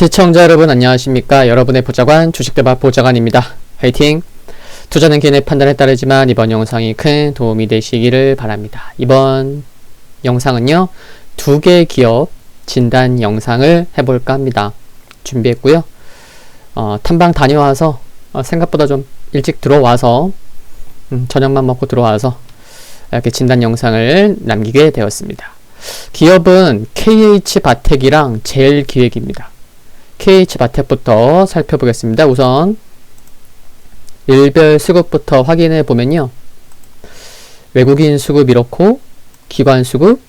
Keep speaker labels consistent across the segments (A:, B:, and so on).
A: 시청자 여러분 안녕하십니까. 여러분의 보좌관 주식대박 보좌관입니다. 화이팅! 투자는 개인의 판단에 따르지만 이번 영상이 큰 도움이 되시기를 바랍니다. 이번 영상은요, 2개 기업 진단 영상을 해볼까 합니다. 준비했고요. 탐방 다녀와서 생각보다 좀 일찍 들어와서 저녁만 먹고 들어와서 이렇게 진단 영상을 남기게 되었습니다. 기업은 KH바텍이랑 제일기획입니다. KH바텍부터 살펴보겠습니다. 우선 일별 수급부터 확인해 보면요, 외국인 수급 이렇고 기관 수급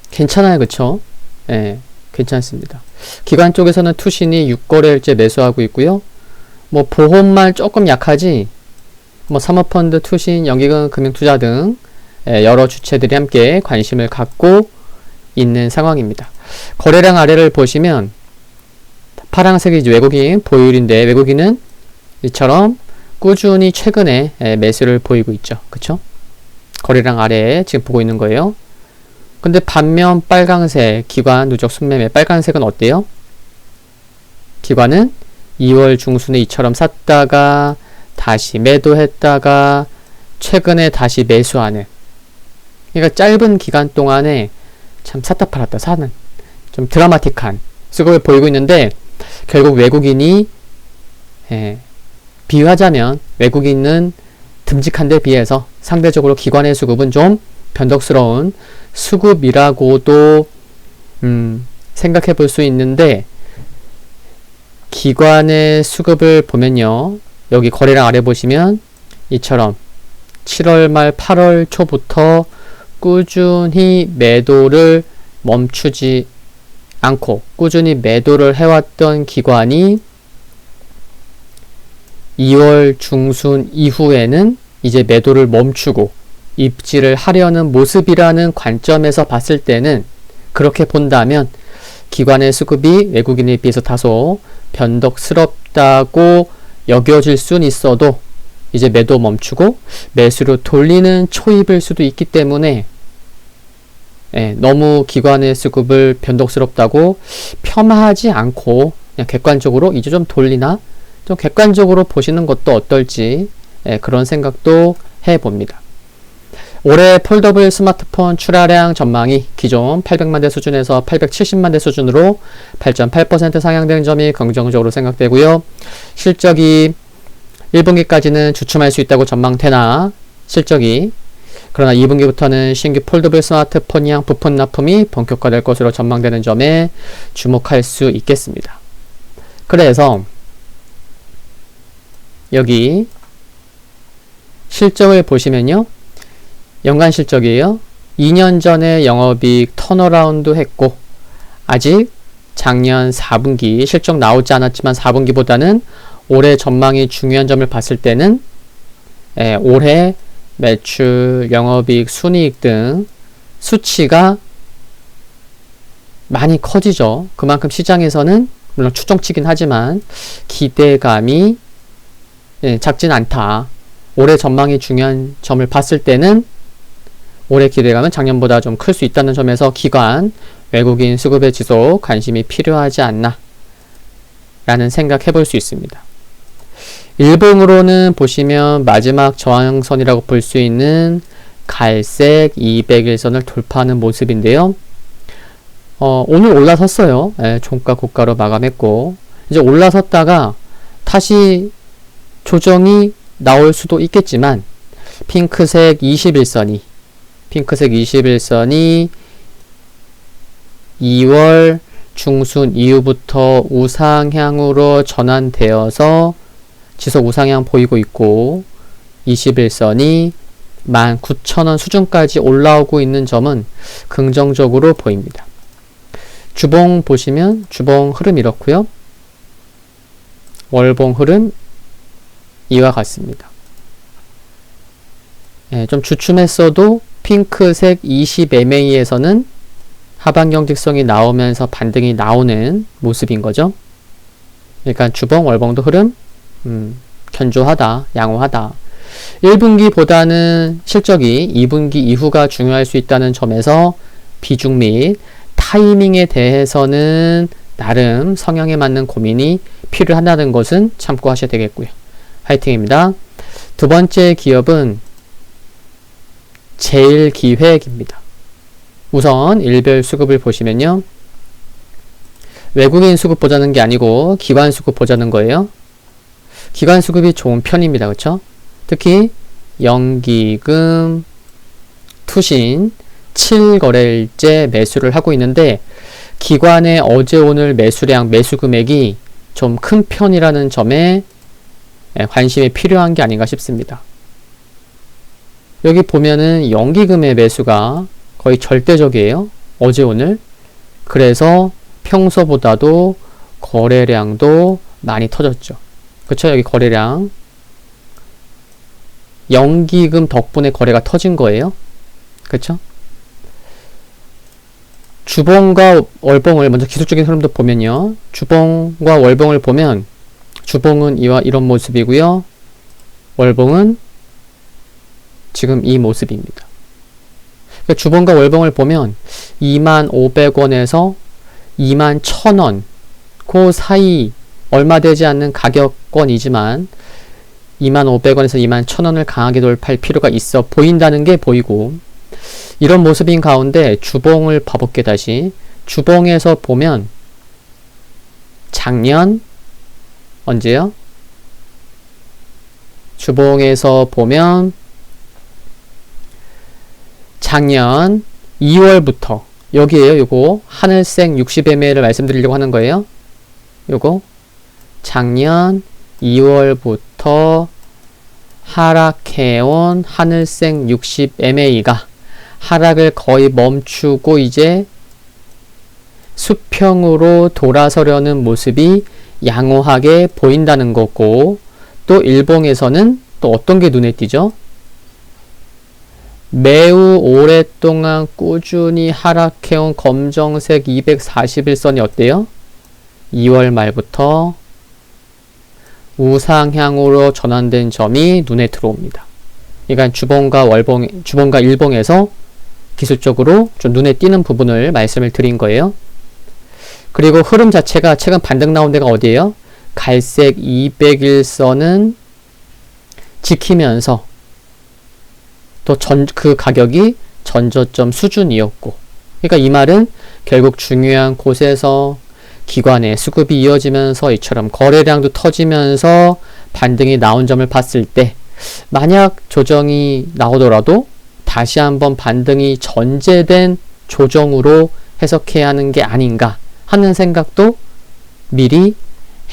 A: 괜찮아요, 그쵸? 예, 괜찮습니다. 기관 쪽에서는 투신이 6거래일째 매수하고 있고요. 뭐 보험만 조금 약하지, 뭐 사모펀드, 투신, 연기금, 금융투자 등 여러 주체들이 함께 관심을 갖고 있는 상황입니다. 거래량 아래를 보시면 파란색이 외국인 보유율인데, 외국인은 이처럼 꾸준히 최근에 매수를 보이고 있죠. 그쵸? 거래량 아래에 지금 보고 있는 거예요. 근데 반면 빨강색 기관 누적 순매매, 빨간색은 어때요? 기관은 2월 중순에 이처럼 샀다가 다시 매도했다가 최근에 다시 매수하는, 그러니까 짧은 기간 동안에 참 샀다 팔았다 사는 좀 드라마틱한 수급을 보이고 있는데, 결국 외국인이 비유하자면 외국인은 듬직한 데 비해서 상대적으로 기관의 수급은 좀 변덕스러운 수급이라고도 생각해 볼 수 있는데, 기관의 수급을 보면요, 여기 거래량 아래 보시면 이처럼 7월 말 8월 초부터 꾸준히 매도를 멈추지 않고 꾸준히 매도를 해왔던 기관이 2월 중순 이후에는 이제 매도를 멈추고 입지를 하려는 모습이라는 관점에서 봤을 때는, 그렇게 본다면 기관의 수급이 외국인에 비해서 다소 변덕스럽다고 여겨질 수는 있어도 이제 매도 멈추고 매수로 돌리는 초입일 수도 있기 때문에, 너무 기관의 수급을 변덕스럽다고 폄하하지 않고 그냥 객관적으로 이제 좀 돌리나 좀 객관적으로 보시는 것도 어떨지, 그런 생각도 해봅니다. 올해 폴더블 스마트폰 출하량 전망이 기존 800만 대 수준에서 870만 대 수준으로 8.8% 상향된 점이 긍정적으로 생각되고요. 실적이 1분기까지는 주춤할 수 있다고 전망되나, 실적이 그러나 2분기부터는 신규 폴더블 스마트폰이랑 부품 납품이 본격화될 것으로 전망되는 점에 주목할 수 있겠습니다. 그래서 여기 실적을 보시면요, 연간 실적이에요. 2년 전에 영업이익 턴어라운드 했고, 아직 작년 4분기 실적 나오지 않았지만 4분기보다는 올해 전망이 중요한 점을 봤을 때는 올해 매출, 영업이익, 순이익 등 수치가 많이 커지죠. 그만큼 시장에서는 물론 추정치긴 하지만 기대감이 작진 않다. 올해 전망이 중요한 점을 봤을 때는 올해 기대감은 작년보다 좀 클 수 있다는 점에서 기관, 외국인 수급의 지속 관심이 필요하지 않나 라는 생각 해볼 수 있습니다. 일봉으로는 보시면 마지막 저항선이라고 볼 수 있는 갈색 200일선을 돌파하는 모습인데요. 오늘 올라섰어요. 종가 고가로 마감했고, 이제 올라섰다가 다시 조정이 나올 수도 있겠지만, 핑크색 21선이 2월 중순 이후부터 우상향으로 전환되어서 지속 우상향 보이고 있고, 21선이 19,000원 수준까지 올라오고 있는 점은 긍정적으로 보입니다. 주봉 보시면 주봉 흐름 이렇고요. 월봉 흐름 이와 같습니다. 좀 주춤했어도 핑크색 20MA에서는 하반경 직성이 나오면서 반등이 나오는 모습인 거죠. 그러니까 주봉, 월봉도 흐름 견조하다, 양호하다. 1분기보다는 실적이 2분기 이후가 중요할 수 있다는 점에서 비중 및 타이밍에 대해서는 나름 성향에 맞는 고민이 필요하다는 것은 참고하셔야 되겠고요. 화이팅입니다. 두 번째 기업은 제일기획입니다. 우선 일별 수급을 보시면요. 외국인 수급 보자는 게 아니고 기관 수급 보자는 거예요. 기관 수급이 좋은 편입니다. 그렇죠? 특히 연기금, 투신, 7거래일째 매수를 하고 있는데 기관의 어제 오늘 매수량, 매수 금액이 좀 큰 편이라는 점에 관심이 필요한 게 아닌가 싶습니다. 여기 보면은 연기금의 매수가 거의 절대적이에요. 어제 오늘. 그래서 평소보다도 거래량도 많이 터졌죠. 그쵸? 여기 거래량. 연기금 덕분에 거래가 터진 거예요. 그쵸? 주봉과 월봉을 먼저 기술적인 흐름도 보면요. 주봉과 월봉을 보면 주봉은 이런 모습이고요. 월봉은 지금 이 모습입니다. 그러니까 주봉과 월봉을 보면 25,500원에서 21,000원 그 사이 얼마 되지 않는 가격권이지만 25,500원에서 21,000원을 강하게 돌파할 필요가 있어 보인다는 게 보이고, 이런 모습인 가운데 주봉을 봐볼게. 다시 주봉에서 보면 작년 언제요? 주봉에서 보면 작년 2월부터 여기에요. 요거 하늘색 60mA를 말씀드리려고 하는 거예요. 요거 작년 2월부터 하락해온 하늘색 60mA가 하락을 거의 멈추고 이제 수평으로 돌아서려는 모습이 양호하게 보인다는 거고, 또 일봉에서는 또 어떤 게 눈에 띄죠? 매우 오랫동안 꾸준히 하락해온 검정색 241선이 어때요? 2월 말부터 우상향으로 전환된 점이 눈에 들어옵니다. 그러니까 주봉과 일봉에서 기술적으로 좀 눈에 띄는 부분을 말씀을 드린 거예요. 그리고 흐름 자체가 최근 반등 나온 데가 어디예요? 갈색 201선은 지키면서 또 그 가격이 전저점 수준이었고, 그러니까 이 말은 결국 중요한 곳에서 기관의 수급이 이어지면서 이처럼 거래량도 터지면서 반등이 나온 점을 봤을 때, 만약 조정이 나오더라도 다시 한번 반등이 전제된 조정으로 해석해야 하는 게 아닌가 하는 생각도 미리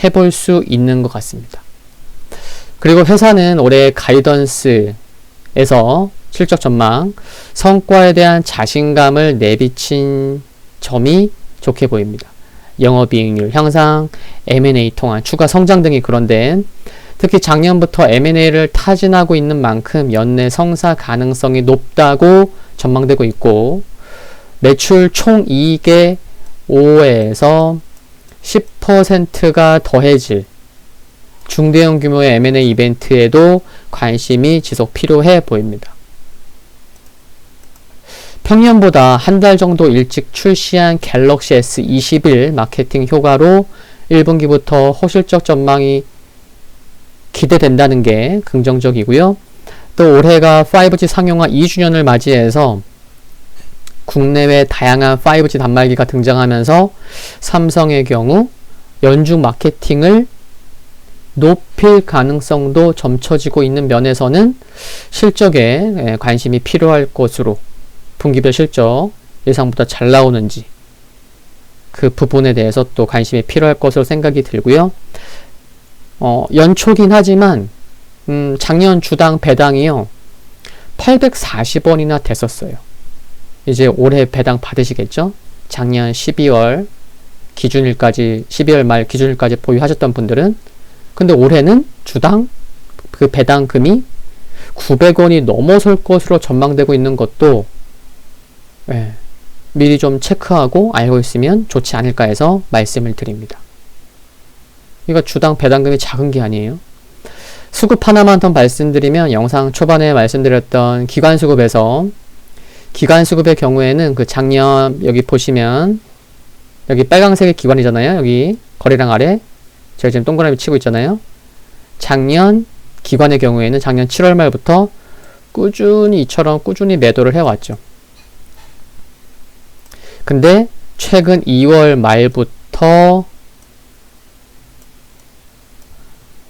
A: 해볼 수 있는 것 같습니다. 그리고 회사는 올해 가이던스에서 실적 전망, 성과에 대한 자신감을 내비친 점이 좋게 보입니다. 영업이익률 향상, M&A 통한 추가 성장 등이 그런데, 특히 작년부터 M&A를 타진하고 있는 만큼 연내 성사 가능성이 높다고 전망되고 있고, 매출 총이익의 5에서 10%가 더해질 중대형 규모의 M&A 이벤트에도 관심이 지속 필요해 보입니다. 평년보다 한 달 정도 일찍 출시한 갤럭시 S21 마케팅 효과로 1분기부터 호실적 전망이 기대된다는 게 긍정적이고요. 또 올해가 5G 상용화 2주년을 맞이해서 국내외 다양한 5G 단말기가 등장하면서 삼성의 경우 연중 마케팅을 높일 가능성도 점쳐지고 있는 면에서는 실적에 관심이 필요할 것으로, 분기별 실적 예상보다 잘 나오는지 그 부분에 대해서 또 관심이 필요할 것으로 생각이 들고요. 연초긴 하지만 작년 주당 배당이요 840원이나 됐었어요. 이제 올해 배당 받으시겠죠? 작년 12월 기준일까지, 12월 말 기준일까지 보유하셨던 분들은. 근데 올해는 주당 그 배당금이 900원이 넘어설 것으로 전망되고 있는 것도 미리 좀 체크하고 알고 있으면 좋지 않을까 해서 말씀을 드립니다. 이거 주당 배당금이 작은 게 아니에요. 수급 하나만 더 말씀드리면, 영상 초반에 말씀드렸던 기관 수급에서, 기관 수급의 경우에는 그 작년 여기 보시면 여기 빨강색이 기관이잖아요. 여기 거래량 아래 제가 지금 동그라미 치고 있잖아요. 작년 기관의 경우에는 작년 7월 말부터 꾸준히 이처럼 꾸준히 매도를 해왔죠. 근데 최근 2월 말부터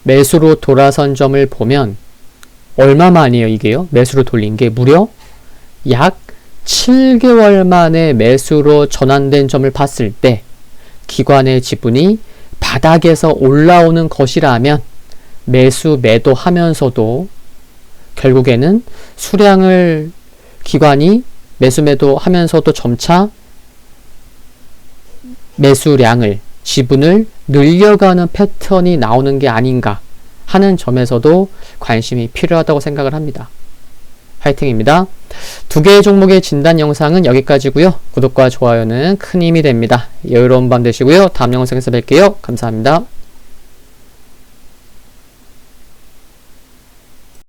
A: 매수로 돌아선 점을 보면 얼마만이에요 이게요? 매수로 돌린 게 무려 약 7개월 만에 매수로 전환된 점을 봤을 때 기관의 지분이 바닥에서 올라오는 것이라면 매수 매도하면서도 결국에는 수량을 기관이 매수 매도하면서도 점차 매수량을 지분을 늘려가는 패턴이 나오는 게 아닌가 하는 점에서도 관심이 필요하다고 생각을 합니다. 화이팅입니다. 두 개의 종목의 진단 영상은 여기까지고요. 구독과 좋아요는 큰 힘이 됩니다. 여유로운 밤 되시고요. 다음 영상에서 뵐게요. 감사합니다.